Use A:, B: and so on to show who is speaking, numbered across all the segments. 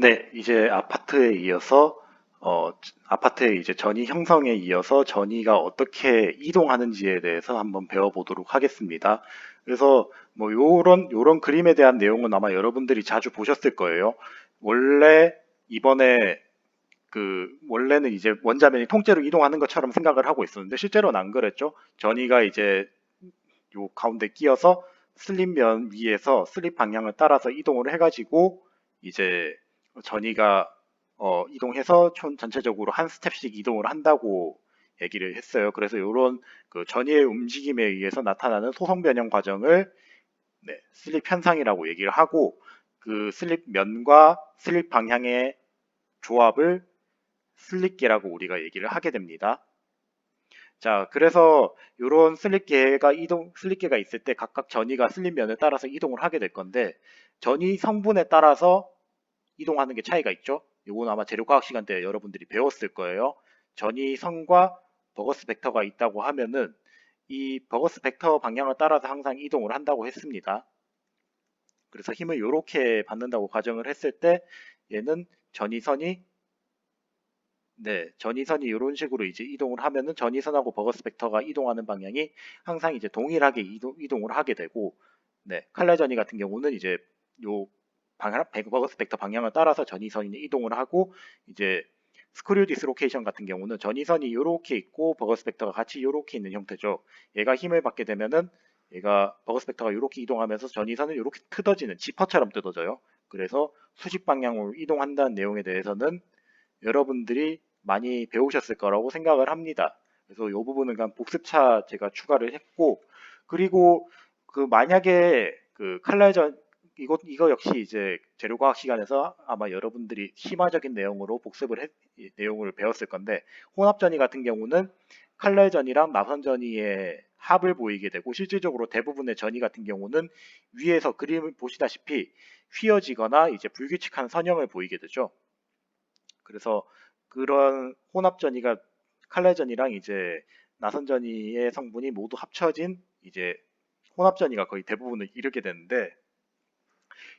A: 네, 이제 아파트에 이어서 아파트의 이제 전이 형성에 이어서 전이가 어떻게 이동하는지에 대해서 한번 배워보도록 하겠습니다. 그래서 뭐 요런 그림에 대한 내용은 아마 여러분들이 자주 보셨을 거예요. 원래 이번에 원래는 이제 원자면이 통째로 이동하는 것처럼 생각을 하고 있었는데 실제로는 안 그랬죠. 전이가 이제 요 가운데 끼어서 슬립면 위에서 슬립 방향을 따라서 이동을 해가지고 이제 전이가 이동해서 전체적으로 한 스텝씩 이동을 한다고 얘기를 했어요. 그래서 이런 그 전이의 움직임에 의해서 나타나는 소성 변형 과정을 네, 슬립 현상이라고 얘기를 하고 그 슬립 면과 슬립 방향의 조합을 슬립계라고 우리가 얘기를 하게 됩니다. 자, 그래서 이런 슬립계가 있을 때 각각 전이가 슬립면을 따라서 이동을 하게 될 건데, 전이 성분에 따라서 이동하는 게 차이가 있죠? 이건 아마 재료과학 시간 때 여러분들이 배웠을 거예요. 전이 성과 버거스 벡터가 있다고 하면은 이 버거스 벡터 방향을 따라서 항상 이동을 한다고 했습니다. 그래서 힘을 이렇게 받는다고 가정을 했을 때 얘는 전이선이 네, 전이선이 이런 식으로 이제 이동을 하면은 전이선하고 버거스 벡터가 이동하는 방향이 항상 이제 동일하게 이동을 하게 되고, 네, 칼날 전이 같은 경우는 이제 요 버거스 벡터 방향을 따라서 전이선이 이동을 하고, 이제 스크류 디스로케이션 같은 경우는 전이선이 이렇게 있고 버거스 벡터가 같이 이렇게 있는 형태죠. 얘가 힘을 받게 되면은 얘가 버거스 벡터가 이렇게 이동하면서 전이선은 이렇게 뜯어지는 지퍼처럼 뜯어져요. 그래서 수직 방향으로 이동한다는 내용에 대해서는 여러분들이 많이 배우셨을 거라고 생각을 합니다. 그래서 이 부분은 그냥 복습차 제가 추가를 했고, 그리고 그 만약에 그 칼날전 이거 역시 이제 재료과학 시간에서 아마 여러분들이 심화적인 내용으로 내용을 배웠을 건데, 혼합전이 같은 경우는 칼날전이랑 나선전이의 합을 보이게 되고, 실질적으로 대부분의 전이 같은 경우는 위에서 그림을 보시다시피 휘어지거나 이제 불규칙한 선형을 보이게 되죠. 그래서 그런 혼합전이가 칼날전이랑 이제 나선전이의 성분이 모두 합쳐진 이제 혼합전이가 거의 대부분을 이루게 되는데,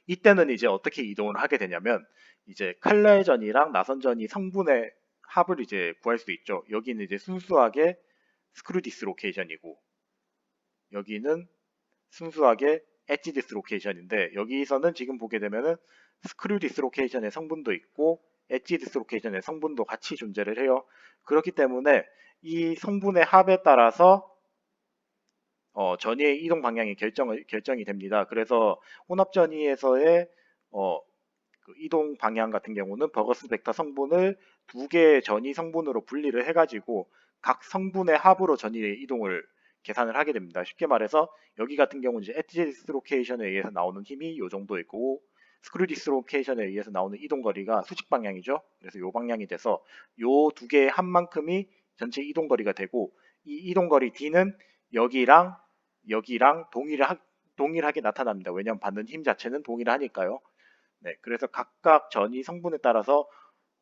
A: 이때는 이제 어떻게 이동을 하게 되냐면 이제 칼날전이랑 나선전이 성분의 합을 이제 구할 수 있죠. 여기는 이제 순수하게 스크류 디스로케이션이고 여기는 순수하게 엣지 디스로케이션인데, 여기서는 지금 보게 되면은 스크류 디스로케이션의 성분도 있고 엣지 디스로케이션의 성분도 같이 존재를 해요. 그렇기 때문에 이 성분의 합에 따라서 전이의 이동 방향이 결정이 됩니다. 그래서 혼합 전이에서의 그 이동 방향 같은 경우는 버거스 벡터 성분을 두 개의 전이 성분으로 분리를 해가지고 각 성분의 합으로 전이의 이동을 계산을 하게 됩니다. 쉽게 말해서 여기 같은 경우는 이제 엣지 디스로케이션에 의해서 나오는 힘이 이 정도 있고 스크류 디스로케이션에 의해서 나오는 이동 거리가 수직 방향이죠. 그래서 이 방향이 돼서 이 두 개의 합만큼이 전체 이동 거리가 되고, 이 이동 거리 D는 여기랑 여기랑 동일하게 나타납니다. 왜냐하면 받는 힘 자체는 동일하니까요. 네, 그래서 각각 전이 성분에 따라서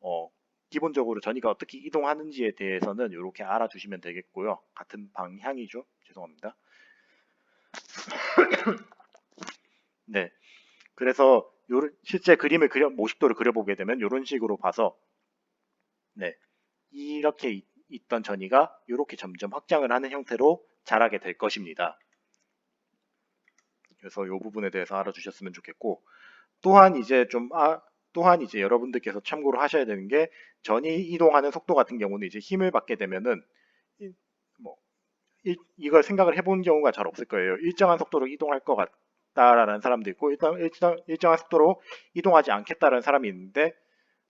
A: 어, 기본적으로 전이가 어떻게 이동하는지에 대해서는 이렇게 알아두시면 되겠고요. 같은 방향이죠. 죄송합니다. 네, 그래서 실제 모식도를 그려보게 되면 이런 식으로 봐서 네, 이렇게 있던 전이가 이렇게 점점 확장을 하는 형태로 자라게 될 것입니다. 그래서 이 부분에 대해서 알아두셨으면 좋겠고, 또한 이제 또한 이제 여러분들께서 참고로 하셔야 되는 게, 전이 이동하는 속도 같은 경우는 이제 힘을 받게 되면은 뭐 이걸 생각을 해본 경우가 잘 없을 거예요. 일정한 속도로 이동할 것 같다라는 사람도 있고 일정한 속도로 이동하지 않겠다라는 사람이 있는데,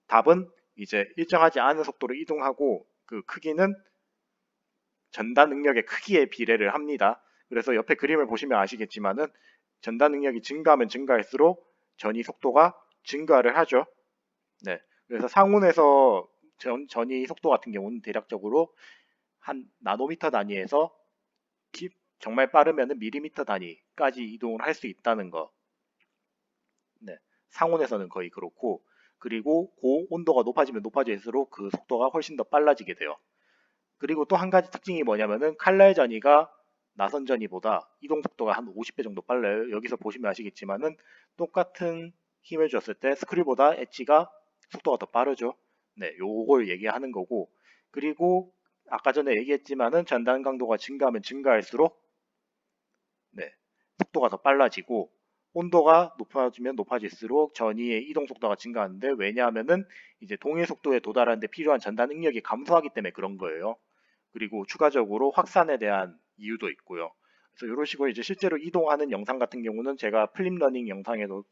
A: 답은 이제 일정하지 않은 속도로 이동하고 그 크기는 전단 능력의 크기에 비례를 합니다. 그래서 옆에 그림을 보시면 아시겠지만은 전단 능력이 증가하면 증가할수록 전이 속도가 증가를 하죠. 네. 그래서 상온에서 전이 속도 같은 경우는 대략적으로 한 나노미터 단위에서 정말 빠르면은 밀리미터 단위까지 이동을 할 수 있다는 거. 네. 상온에서는 거의 그렇고, 그리고 온도가 높아지면 높아질수록 그 속도가 훨씬 더 빨라지게 돼요. 그리고 또 한 가지 특징이 뭐냐면은 칼날 전이가 나선 전이보다 이동 속도가 한 50배 정도 빨라요. 여기서 보시면 아시겠지만은 똑같은 힘을 줬을 때 스크류보다 엣지가 속도가 더 빠르죠. 네, 요걸 얘기하는 거고, 그리고 아까 전에 얘기했지만은 전단 강도가 증가하면 증가할수록 네, 속도가 더 빨라지고, 온도가 높아지면 높아질수록 전이의 이동 속도가 증가하는데, 왜냐하면은 이제 동일 속도에 도달하는데 필요한 전단 응력이 감소하기 때문에 그런 거예요. 그리고 추가적으로 확산에 대한 이유도 있고요. 그래서 이런 식으로 이제 실제로 이동하는 영상 같은 경우는 제가 플립 러닝 영상에서도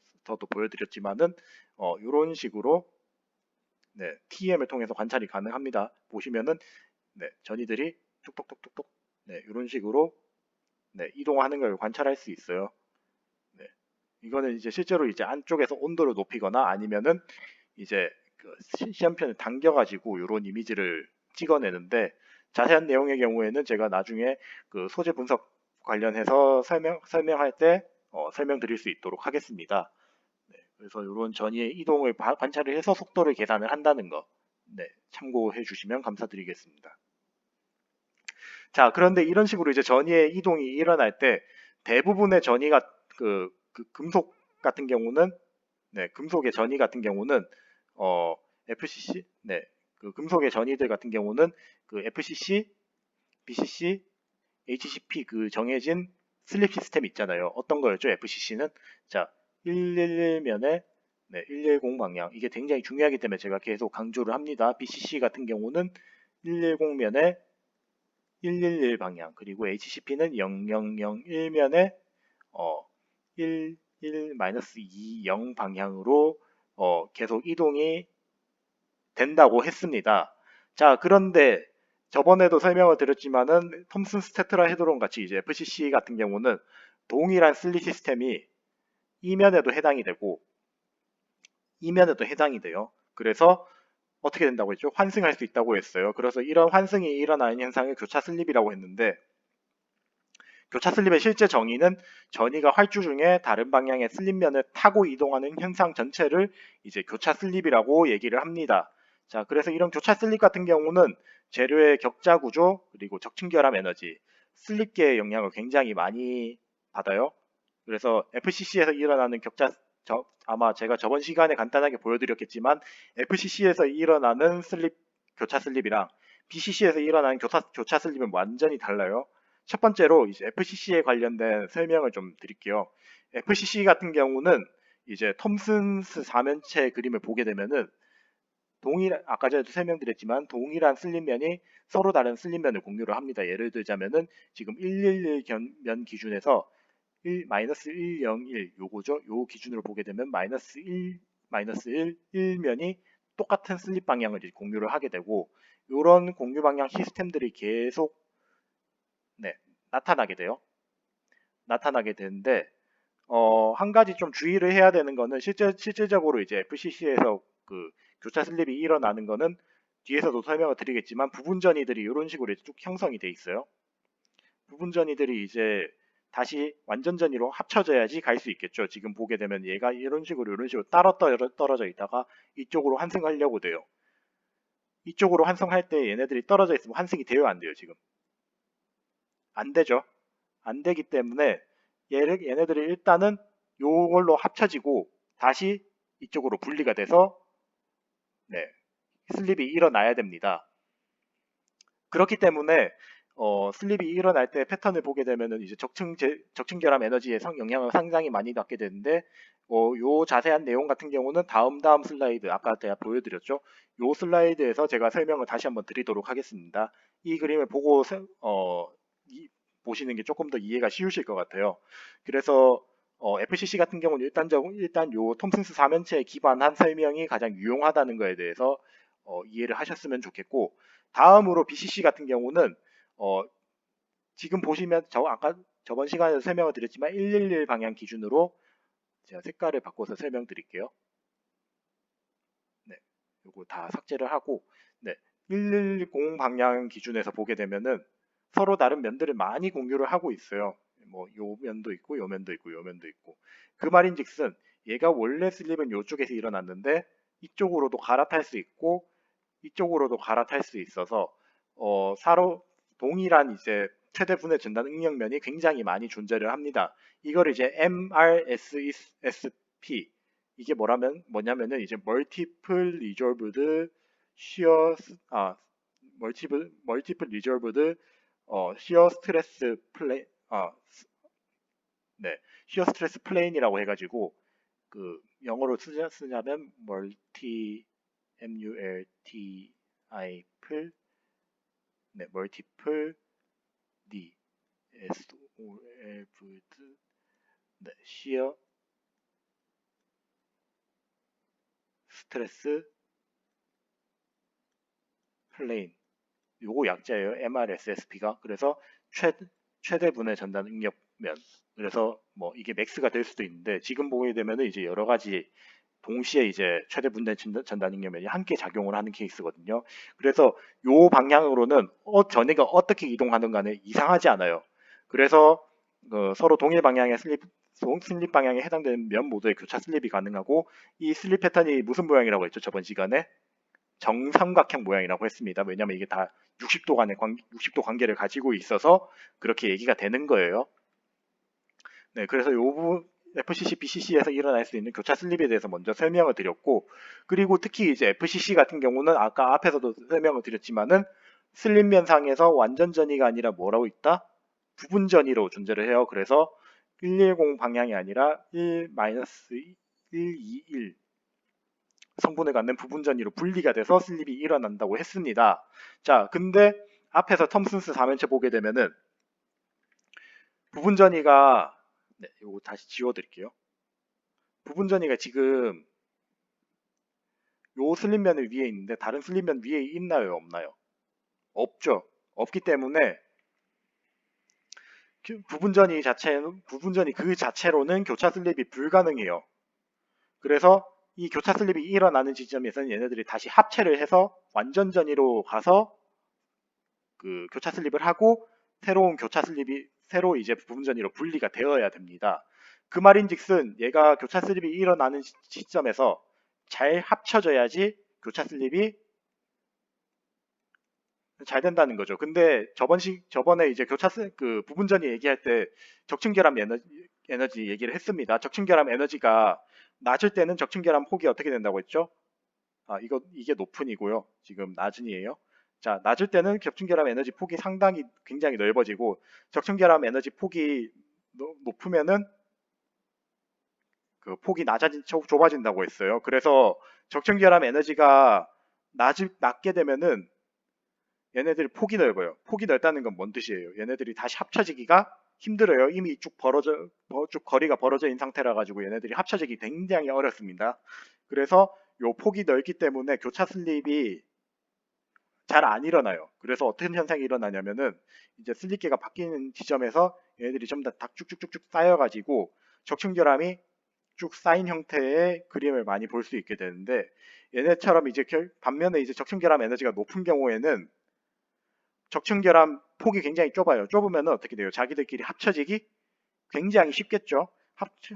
A: 보여드렸지만은 이런 식으로 네, TEM을 통해서 관찰이 가능합니다. 보시면은 네, 전이들이 톡톡톡톡톡 네, 이런 식으로 네, 이동하는 걸 관찰할 수 있어요. 네, 이거는 이제 실제로 이제 안쪽에서 온도를 높이거나 아니면은 이제 그 시험편을 당겨가지고 이런 이미지를 찍어내는데, 자세한 내용의 경우에는 제가 나중에 그 소재 분석 관련해서 설명할 때 설명드릴 수 있도록 하겠습니다. 네, 그래서 이런 전이의 이동을 관찰을 해서 속도를 계산을 한다는 거, 네, 참고해 주시면 감사드리겠습니다. 자, 그런데 이런 식으로 이제 전이의 이동이 일어날 때 대부분의 전이가 그 금속 같은 경우는 네, 금속의 전이 같은 경우는 FCC 네, 그 금속의 전이들 같은 경우는 그 FCC, BCC, HCP 그 정해진 슬립 시스템 있잖아요. 어떤 거였죠? FCC는 자, 111면에 네, 110 방향. 이게 굉장히 중요하기 때문에 제가 계속 강조를 합니다. BCC 같은 경우는 110면에 111 방향, 그리고 HCP는 0001면에 1, 1-20 방향으로 계속 이동이 된다고 했습니다. 자, 그런데 저번에도 설명을 드렸지만은 톰슨 스테트라 헤드론 같이 이제 FCC 같은 경우는 동일한 슬릿 시스템이 이면에도 해당이 되고 이면에도 해당이 돼요. 그래서 어떻게 된다고 했죠? 환승할 수 있다고 했어요. 그래서 이런 환승이 일어나는 현상을 교차 슬립이라고 했는데, 교차 슬립의 실제 정의는 전이가 활주 중에 다른 방향의 슬립면을 타고 이동하는 현상 전체를 이제 교차 슬립이라고 얘기를 합니다. 자, 그래서 이런 교차 슬립 같은 경우는 재료의 격자 구조, 그리고 적층 결합 에너지, 슬립계의 영향을 굉장히 많이 받아요. 그래서 FCC에서 일어나는 아마 제가 저번 시간에 간단하게 보여드렸겠지만, FCC에서 일어나는 슬립, 교차 슬립이랑 BCC에서 일어나는 교차 슬립은 완전히 달라요. 첫 번째로 이제 FCC에 관련된 설명을 좀 드릴게요. FCC 같은 경우는 이제 톰슨스 사면체 그림을 보게 되면은 아까 전에도 설명드렸지만 동일한 슬립면이 서로 다른 슬립면을 공유를 합니다. 예를 들자면은 지금 111면 기준에서 1-101 요거죠. 요 기준으로 보게 되면 -1, 1면이 똑같은 슬립 방향을 이제 공유를 하게 되고, 이런 공유 방향 시스템들이 계속 네, 나타나게 돼요. 나타나게 되는데 한 가지 좀 주의를 해야 되는 거는 실질적으로 이제 FCC에서 그 교차 슬립이 일어나는 거는 뒤에서도 설명을 드리겠지만 부분 전이들이 이런 식으로 쭉 형성이 돼 있어요. 부분 전이들이 이제 다시 완전 전이로 합쳐져야지 갈 수 있겠죠. 지금 보게 되면 얘가 이런 식으로 따로 떨어져 있다가 이쪽으로 환승하려고 돼요. 이쪽으로 환승할 때 얘네들이 떨어져 있으면 환승이 돼요, 안 돼요, 지금? 안 되죠. 안 되기 때문에 얘네들이 일단은 요걸로 합쳐지고 다시 이쪽으로 분리가 돼서 네, 슬립이 일어나야 됩니다. 그렇기 때문에 슬립이 일어날 때 패턴을 보게 되면은 이제 적층 결합 에너지의 영향을 상당히 많이 받게 되는데, 요 자세한 내용 같은 경우는 다음 슬라이드, 아까 제가 보여드렸죠. 요 슬라이드에서 제가 설명을 다시 한번 드리도록 하겠습니다. 이 그림을 보고 보시는 게 조금 더 이해가 쉬우실 것 같아요. 그래서 FCC 같은 경우는 일단 요 톰슨스 사면체에 기반한 설명이 가장 유용하다는 거에 대해서 이해를 하셨으면 좋겠고, 다음으로 BCC 같은 경우는 어, 지금 보시면 아까 저번 시간에도 설명을 드렸지만 111 방향 기준으로 제가 색깔을 바꿔서 설명드릴게요. 네, 요거 다 삭제를 하고 네, 110 방향 기준에서 보게 되면은 서로 다른 면들을 많이 공유를 하고 있어요. 뭐 요 면도 있고 요 면도 있고 요 면도 있고, 그 말인즉슨 얘가 원래 슬립은 요쪽에서 일어났는데 이쪽으로도 갈아탈 수 있고 이쪽으로도 갈아탈 수 있어서 서로 동일한 이제 최대 분해 전단 응력면이 굉장히 많이 존재를 합니다. 이걸 이제 MRSSP 이게 뭐냐면은 이제 멀티플 리졸브드 시어 멀티플 리졸브드 시어 스트레스 플레이 네, 시어 스트레스 플레인이라고 해가지고 그 영어로 쓰자면 MULTI 플 멀티플 D SOLVed 시어 스트레스 플레인 요거 약자예요. MRSSP가. 그래서 최대 분해 전달 응력면. 그래서 뭐 이게 맥스가 될 수도 있는데 지금 보게 되면은 이제 여러 가지 동시에 이제 최대 분해 전달 응력면이 함께 작용을 하는 케이스거든요. 그래서 요 방향으로는 전해가 어떻게 이동하는 간에 이상하지 않아요. 그래서 서로 동일 방향의 슬립 방향에 해당되는 면 모두의 교차 슬립이 가능하고 이 슬립 패턴이 무슨 모양이라고 했죠? 저번 시간에 정삼각형 모양이라고 했습니다. 왜냐하면 이게 다 60도 관계를 가지고 있어서 그렇게 얘기가 되는 거예요. 네, 그래서 요 FCC, BCC에서 일어날 수 있는 교차 슬립에 대해서 먼저 설명을 드렸고, 그리고 특히 이제 FCC 같은 경우는 아까 앞에서도 설명을 드렸지만은 슬립 면상에서 완전 전이가 아니라 뭐라고 있다? 부분 전이로 존재를 해요. 그래서 110 방향이 아니라 1-121 성분을 갖는 부분 전이로 분리가 돼서 슬립이 일어난다고 했습니다. 자, 근데 앞에서 톰슨스 4면체 보게 되면은 부분 전이가 요거 다시 지워드릴게요. 부분 전이가 지금 요 슬립면을 위에 있는데 다른 슬립면 위에 있나요, 없나요? 없죠. 없기 때문에 부분 전이 그 자체로는 교차 슬립이 불가능해요. 그래서 이 교차 슬립이 일어나는 지점에서는 얘네들이 다시 합체를 해서 완전 전이로 가서 그 교차 슬립을 하고 새로운 교차 슬립이 새로 이제 부분 전이로 분리가 되어야 됩니다. 그 말인즉슨 얘가 교차 슬립이 일어나는 시점에서 잘 합쳐져야지 교차 슬립이 잘 된다는 거죠. 근데 저번에 이제 그 부분 전이 얘기할 때 적층 결합 에너지 얘기를 했습니다. 적층 결합 에너지가 낮을 때는 적층 결합 폭이 어떻게 된다고 했죠? 이게 높은이고요. 지금 낮은이에요. 자, 낮을 때는 적층결합 에너지 폭이 굉장히 넓어지고 적층결합 에너지 폭이 높으면은 그 폭이 좁아진다고 했어요. 그래서 적층결합 에너지가 낮게 되면은 얘네들이 폭이 넓어요. 폭이 넓다는 건 뭔 뜻이에요? 얘네들이 다시 합쳐지기가 힘들어요. 이미 쭉 거리가 벌어져 있는 상태라 가지고 얘네들이 합쳐지기 굉장히 어렵습니다. 그래서 요 폭이 넓기 때문에 교차 슬립이 잘 안 일어나요. 그래서 어떤 현상이 일어나냐면은 이제 슬립계가 바뀌는 지점에서 얘네들이 전부 다 쭉쭉쭉쭉 쌓여가지고 적층결함이 쭉 쌓인 형태의 그림을 많이 볼 수 있게 되는데 얘네처럼 이제 반면에 이제 적층결함 에너지가 높은 경우에는 적층결함 폭이 굉장히 좁아요. 좁으면은 어떻게 돼요? 자기들끼리 합쳐지기 굉장히 쉽겠죠.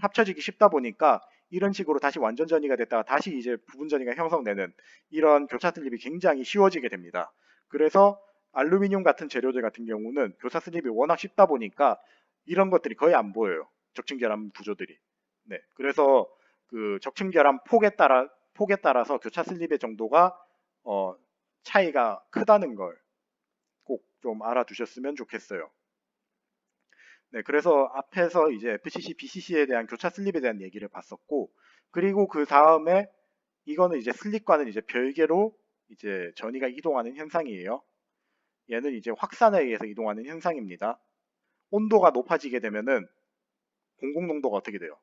A: 합쳐지기 쉽다 보니까 이런 식으로 다시 완전 전이가 됐다가 다시 이제 부분 전이가 형성되는 이런 교차 슬립이 굉장히 쉬워지게 됩니다. 그래서 알루미늄 같은 재료들 같은 경우는 교차 슬립이 워낙 쉽다 보니까 이런 것들이 거의 안 보여요. 적층 결함 구조들이. 네. 그래서 그 적층 결함 폭에 따라서 교차 슬립의 정도가 차이가 크다는 걸 꼭 좀 알아두셨으면 좋겠어요. 네, 그래서 앞에서 이제 FCC, BCC에 대한 교차 슬립에 대한 얘기를 봤었고, 그리고 그 다음에 이거는 이제 슬립과는 이제 별개로 이제 전이가 이동하는 현상이에요. 얘는 이제 확산에 의해서 이동하는 현상입니다. 온도가 높아지게 되면은 공공 농도가 어떻게 돼요?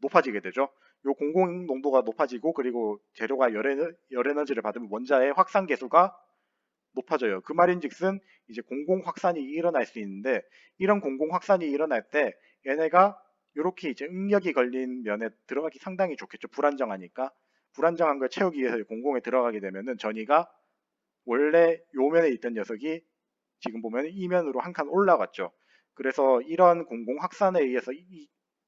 A: 높아지게 되죠. 요 공공 농도가 높아지고 그리고 재료가 열 에너지를 받으면 원자의 확산 계수가 높아져요. 그 말인즉슨 이제 공공 확산이 일어날 수 있는데 이런 공공 확산이 일어날 때 얘네가 이렇게 이제 응력이 걸린 면에 들어가기 상당히 좋겠죠. 불안정하니까 불안정한 걸 채우기 위해서 공공에 들어가게 되면은 전이가 원래 요 면에 있던 녀석이 지금 보면 이면으로 한 칸 올라갔죠. 그래서 이런 공공 확산에 의해서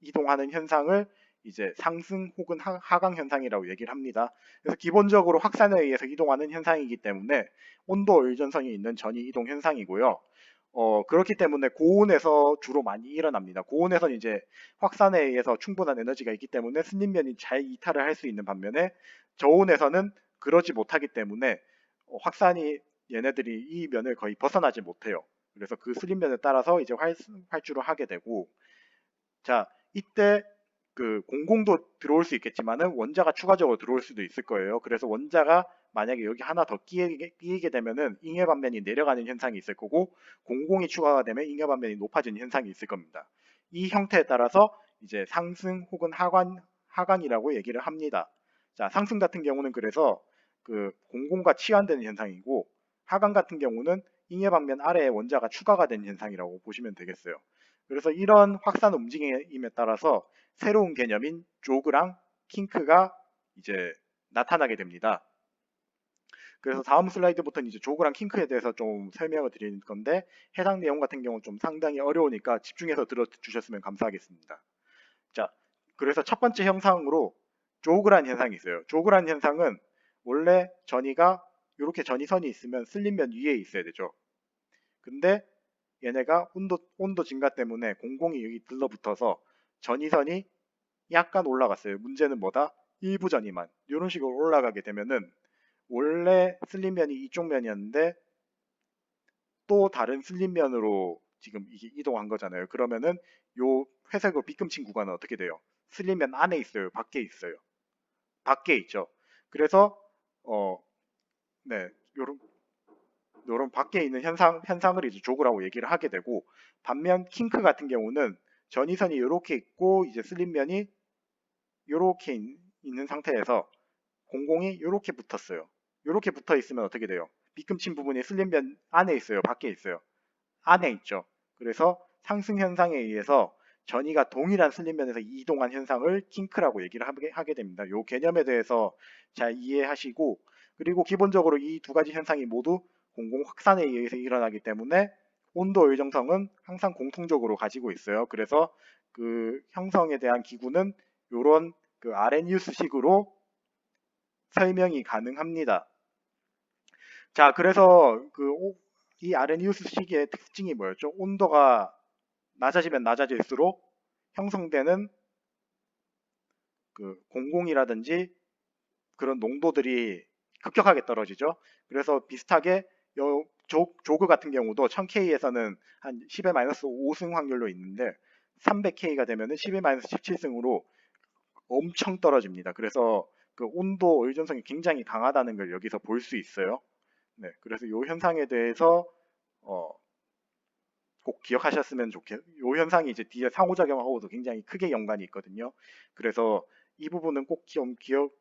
A: 이동하는 현상을 이제 상승 혹은 하강 현상이라고 얘기를 합니다. 그래서 기본적으로 확산에 의해서 이동하는 현상이기 때문에 온도 의존성이 있는 전이 이동 현상이고요. 그렇기 때문에 고온에서 주로 많이 일어납니다. 고온에서는 이제 확산에 의해서 충분한 에너지가 있기 때문에 슬립면이 잘 이탈을 할 수 있는 반면에 저온에서는 그러지 못하기 때문에 확산이 얘네들이 이 면을 거의 벗어나지 못해요. 그래서 그 슬립면에 따라서 이제 활주를 하게 되고, 자, 이때 그 공공도 들어올 수 있겠지만은 원자가 추가적으로 들어올 수도 있을 거예요. 그래서 원자가 만약에 여기 하나 더 끼게 되면은 잉여 반면이 내려가는 현상이 있을 거고, 공공이 추가가 되면 잉여 반면이 높아지는 현상이 있을 겁니다. 이 형태에 따라서 이제 상승 혹은 하강이라고 얘기를 합니다. 자, 상승 같은 경우는 그래서 그 공공과 치환되는 현상이고, 하강 같은 경우는 잉여 반면 아래에 원자가 추가가 된 현상이라고 보시면 되겠어요. 그래서 이런 확산 움직임에 따라서 새로운 개념인 조그랑 킹크가 이제 나타나게 됩니다. 그래서 다음 슬라이드부터는 이제 조그랑 킹크에 대해서 좀 설명을 드릴 건데, 해당 내용 같은 경우는 좀 상당히 어려우니까 집중해서 들어주셨으면 감사하겠습니다. 자, 그래서 첫 번째 형상으로 조그란 현상이 있어요. 조그란 현상은 원래 전이가 이렇게 전이선이 있으면 슬립면 위에 있어야 되죠. 근데 얘네가 온도 증가 때문에 공공이 여기 들러붙어서 전이선이 약간 올라갔어요. 문제는 뭐다? 일부 전이만. 이런 식으로 올라가게 되면은 원래 슬립면이 이쪽 면이었는데 또 다른 슬립면으로 지금 이게 이동한 거잖아요. 그러면은 요 회색으로 빗금친 구간은 어떻게 돼요? 슬립면 안에 있어요? 밖에 있어요? 밖에 있죠. 그래서 네, 요런 밖에 있는 현상을 이제 조그라고 얘기를 하게 되고, 반면 킹크 같은 경우는 전이선이 이렇게 있고 이제 슬립면이 이렇게 있는 상태에서 공공이 이렇게 붙었어요. 이렇게 붙어 있으면 어떻게 돼요? 빗금친 부분이 슬립면 안에 있어요? 밖에 있어요? 안에 있죠. 그래서 상승 현상에 의해서 전이가 동일한 슬립면에서 이동한 현상을 킹크라고 얘기를 하게 됩니다. 이 개념에 대해서 잘 이해하시고, 그리고 기본적으로 이 두 가지 현상이 모두 공공 확산에 의해서 일어나기 때문에 온도 일정성은 항상 공통적으로 가지고 있어요. 그래서 그 형성에 대한 기구는 이런 그 아레니우스식으로 설명이 가능합니다. 자, 그래서 이 아레니우스 시기의 특징이 뭐였죠? 온도가 낮아지면 낮아질수록 형성되는 그 공공이라든지 그런 농도들이 급격하게 떨어지죠. 그래서 비슷하게 조그 같은 경우도 1000K에서는 한 10의 마이너스 5승 확률로 있는데 300K가 되면은 10의 마이너스 17승으로 엄청 떨어집니다. 그래서 그 온도 의존성이 굉장히 강하다는 걸 여기서 볼 수 있어요. 네, 그래서 이 현상에 대해서 어, 꼭 기억하셨으면 좋겠. 이 현상이 이제 뒤에 상호작용하고도 굉장히 크게 연관이 있거든요. 그래서 이 부분은 꼭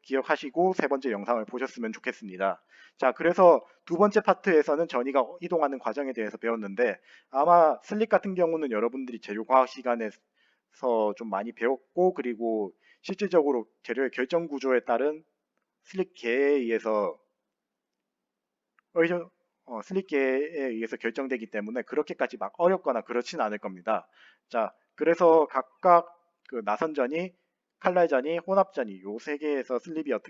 A: 기억하시고 세 번째 영상을 보셨으면 좋겠습니다. 자, 그래서 두 번째 파트에서는 전이가 이동하는 과정에 대해서 배웠는데, 아마 슬립 같은 경우는 여러분들이 재료과학 시간에서 좀 많이 배웠고, 그리고 실질적으로 재료의 결정 구조에 따른 슬립 계에 의해서 슬립계에 의해서 결정되기 때문에 그렇게까지 막 어렵거나 그렇진 않을 겁니다. 자, 그래서 각각 그 나선전이, 칼날전이, 혼합전이 요 세 개에서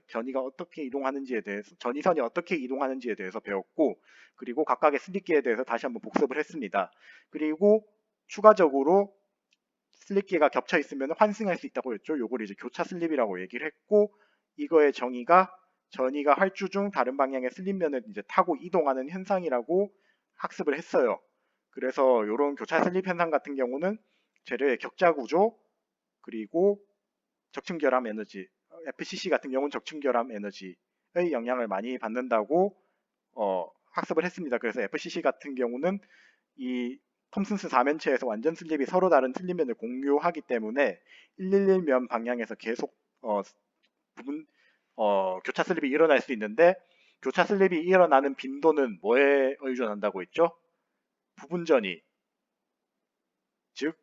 A: 전이가 어떻게 이동하는지에 대해서, 전이선이 어떻게 이동하는지에 대해서 배웠고, 그리고 각각의 슬립계에 대해서 다시 한번 복습을 했습니다. 그리고 추가적으로 슬립계가 겹쳐 있으면 환승할 수 있다고 했죠. 요걸 이제 교차 슬립이라고 얘기를 했고, 이거의 정의가 전이가 활주 중 다른 방향의 슬립면을 이제 타고 이동하는 현상이라고 학습을 했어요. 그래서 이런 교차 슬립 현상 같은 경우는 재료의 격자 구조, 그리고 적층 결함 에너지, FCC 같은 경우는 적층 결함 에너지의 영향을 많이 받는다고 학습을 했습니다. 그래서 FCC 같은 경우는 이 톰슨스 4면체에서 완전 슬립이 서로 다른 슬립면을 공유하기 때문에 111면 방향에서 계속 부분 교차 슬립이 일어날 수 있는데, 교차 슬립이 일어나는 빈도는 뭐에 의존한다고 했죠? 부분전이, 즉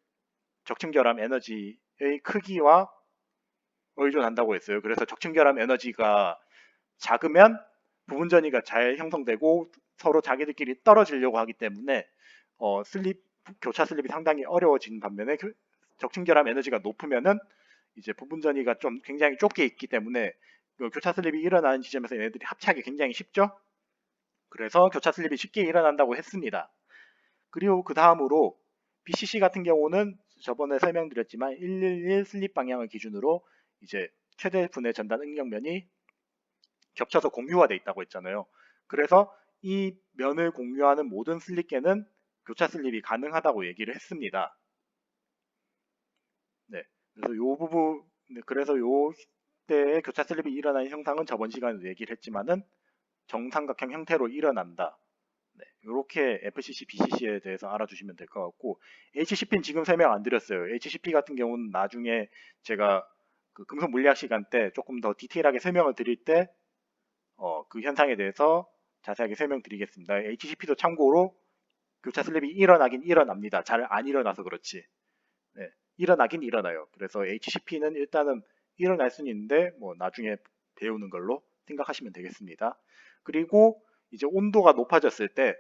A: 적층결함 에너지의 크기와 의존한다고 했어요. 그래서 적층결함 에너지가 작으면 부분전이가 잘 형성되고 서로 자기들끼리 떨어지려고 하기 때문에 교차 슬립이 상당히 어려워지는 반면에 적층결함 에너지가 높으면은 이제 부분전이가 좀 굉장히 좁게 있기 때문에 그 교차 슬립이 일어나는 지점에서 얘네들이 합체하기 굉장히 쉽죠. 그래서 교차 슬립이 쉽게 일어난다고 했습니다. 그리고 그 다음으로 BCC 같은 경우는 저번에 설명드렸지만 111 슬립 방향을 기준으로 이제 최대 분해 전단 응력면이 겹쳐서 공유가 돼 있다고 했잖아요. 그래서 이 면을 공유하는 모든 슬립계는 교차 슬립이 가능하다고 얘기를 했습니다. 네. 그래서 요 부분, 그래서 요 때에 교차 슬립이 일어나는 형상은 저번 시간에도 얘기를 했지만은 정삼각형 형태로 일어난다. 네, 이렇게 FCC, BCC에 대해서 알아두시면 될 것 같고 HCP는 지금 설명 안 드렸어요. HCP 같은 경우는 나중에 제가 그 금속 물리학 시간 때 조금 더 디테일하게 설명을 드릴 때 그 현상에 대해서 자세하게 설명드리겠습니다. HCP도 참고로 교차 슬립이 일어나긴 일어납니다. 잘 안 일어나서 그렇지. 네, 일어나긴 일어나요. 그래서 HCP는 일단은 일어날 수는 있는데 뭐 나중에 배우는 걸로 생각하시면 되겠습니다. 그리고 이제 온도가 높아졌을 때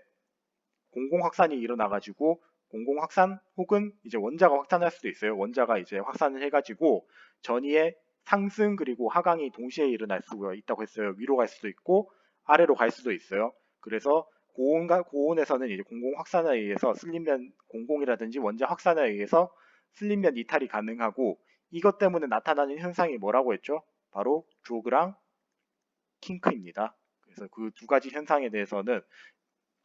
A: 공공 확산이 일어나가지고 공공 확산 혹은 이제 원자가 확산할 수도 있어요. 원자가 이제 확산을 해가지고 전이의 상승 그리고 하강이 동시에 일어날 수가 있다고 했어요. 위로 갈 수도 있고 아래로 갈 수도 있어요. 그래서 고온에서는 이제 공공 확산에 의해서 슬림면 공공이라든지 원자 확산에 의해서 슬림면 이탈이 가능하고 이것 때문에 나타나는 현상이 뭐라고 했죠? 바로 조그랑 킹크입니다. 그래서 그 두 가지 현상에 대해서는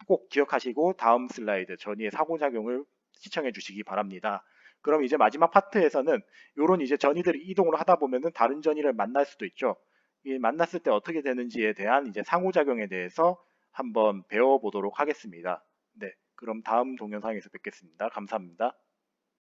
A: 꼭 기억하시고 다음 슬라이드 전이의 상호작용을 시청해 주시기 바랍니다. 그럼 이제 마지막 파트에서는 이런 이제 전이들이 이동을 하다 보면은 다른 전이를 만날 수도 있죠. 이 만났을 때 어떻게 되는지에 대한 이제 상호작용에 대해서 한번 배워보도록 하겠습니다. 네, 그럼 다음 동영상에서 뵙겠습니다. 감사합니다.